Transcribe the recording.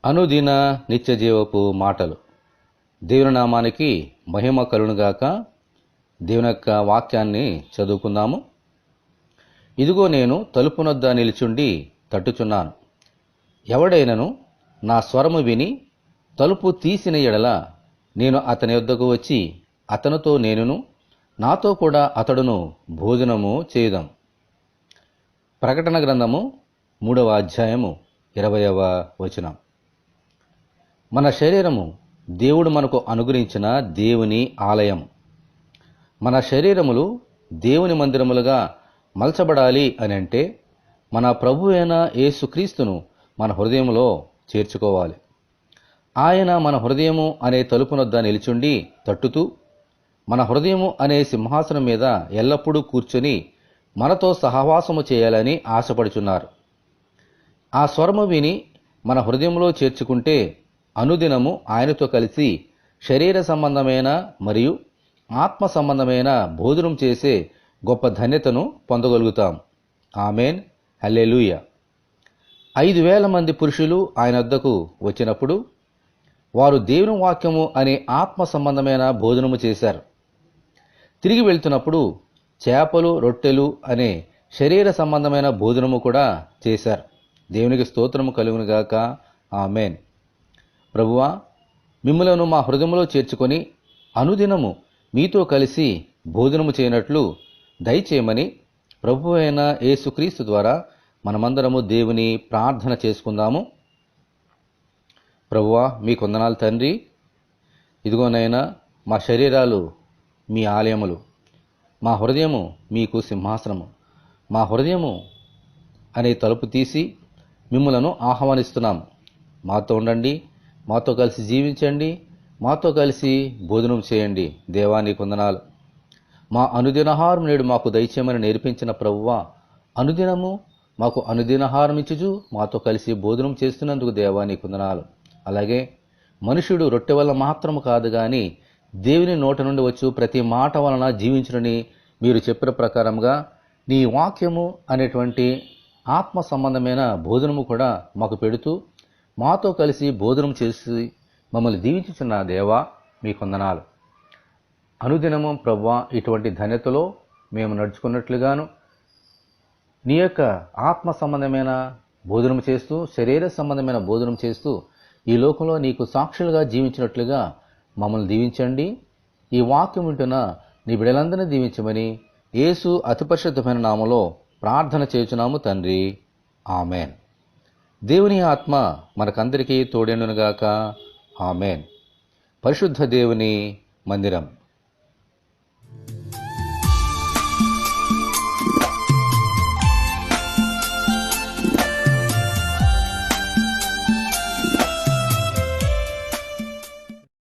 అనుదిన నిత్యజీవపు మాటలు. దేవుని నామానికి మహిమ కలుగునుగాక. దేవుని యొక్క వాక్యాన్ని చదువుకుందాము. ఇదిగో నేను తలుపునొద్ద నిలిచుండి తట్టుచున్నాను. ఎవడైనను నా స్వరము విని తలుపు తీసిన ఎడల నేను అతని యొద్దకు వచ్చి అతనితో నేనును నాతో కూడా అతడును భోజనము చేయుదాం. ప్రకటన గ్రంథము 3వ అధ్యాయము 20వ వచనం. మన శరీరము దేవుడు మనకు అనుగ్రహించిన దేవుని ఆలయం. మన శరీరములు దేవుని మందిరములుగా మలచబడాలి అని అంటే మన ప్రభు అయిన యేసుక్రీస్తును మన హృదయంలో చేర్చుకోవాలి. ఆయన మన హృదయము అనే తలుపునొద్ద నిలిచుండి తట్టుతూ మన హృదయము అనే సింహాసనం మీద ఎల్లప్పుడూ కూర్చొని మనతో సహవాసము చేయాలని ఆశపడుచున్నారు. ఆ స్వరము విని మన హృదయంలో చేర్చుకుంటే అనుదినము ఆయనతో కలిసి శరీర సంబంధమైన మరియు ఆత్మ సంబంధమైన భోజనం చేసే గొప్ప ధన్యతను పొందగలుగుతాం. ఆమెన్, హల్లెలూయా. 5,000 మంది పురుషులు ఆయన వద్దకు వచ్చినప్పుడు వారు దేవుని వాక్యము అనే ఆత్మ సంబంధమైన భోజనము చేశారు. తిరిగి వెళ్తున్నప్పుడు చేపలు, రొట్టెలు అనే శరీర సంబంధమైన భోజనము కూడా చేశారు. దేవునికి స్తోత్రము కలుగునుగాక. ఆమెన్. ప్రభువా, మిమ్ములను మా హృదయంలో చేర్చుకొని అనుదినము మీతో కలిసి భోజనము చేయనట్లు దయచేయమని ప్రభు అయిన యేసుక్రీస్తు ద్వారా మనమందరము దేవుని ప్రార్థన చేసుకుందాము. ప్రభువా, మీకు వందనాలు తండ్రి. ఇదిగోనైనా మా శరీరాలు మీ ఆలయములు, మా హృదయము మీకు సింహాసనము. మా హృదయము అనే తలుపు తీసి మిమ్ములను ఆహ్వానిస్తున్నాము. మాతో ఉండండి, మాతో కలిసి జీవించండి, మాతో కలిసి భోజనం చేయండి. దేవా, నీకు వందనాలు. మా అనుదినహారం నేడు మాకు దయచేయమని నేర్పించిన ప్రభువా, అనుదినము మాకు అనుదినహారం ఇచ్చుచు మాతో కలిసి భోజనం చేస్తున్నందుకు దేవా, నీకు వందనాలు. అలాగే మనుషుడు రొట్టె వల్ల మాత్రము కాదు గాని దేవుని నోట నుండి వచ్చు ప్రతి మాట వలన జీవించునని మీరు చెప్పిన ప్రకారంగా నీ వాక్యము అనేటువంటి ఆత్మ సంబంధమైన భోజనము కూడా మాకు పెడుతూ మాతో కలిసి భోజనం చేసి మమ్మల్ని దీవించుచున్న దేవా, మీకు వందనాలు. అనుదినము ప్రభువా, ఇటువంటి ధన్యతలో మేము నడుచుకున్నట్లుగాను నీ యొక్క ఆత్మ సంబంధమైన భోజనం చేస్తూ శరీర సంబంధమైన భోజనం చేస్తూ ఈ లోకంలో నీకు సాక్షులుగా జీవించినట్లుగా మమ్మల్ని దీవించండి. ఈ వాక్యం వింటున్న నీ బిడ్డలందరినీ దీవించమని యేసు అతి పరిశుద్ధమైన నామములో ప్రార్థన చేయుచున్నాము తండ్రి. ఆమెన్. దేవుని ఆత్మ మనకందరికీ తోడేనుగాక. ఆమెన్. పరిశుద్ధ దేవుని మందిరం.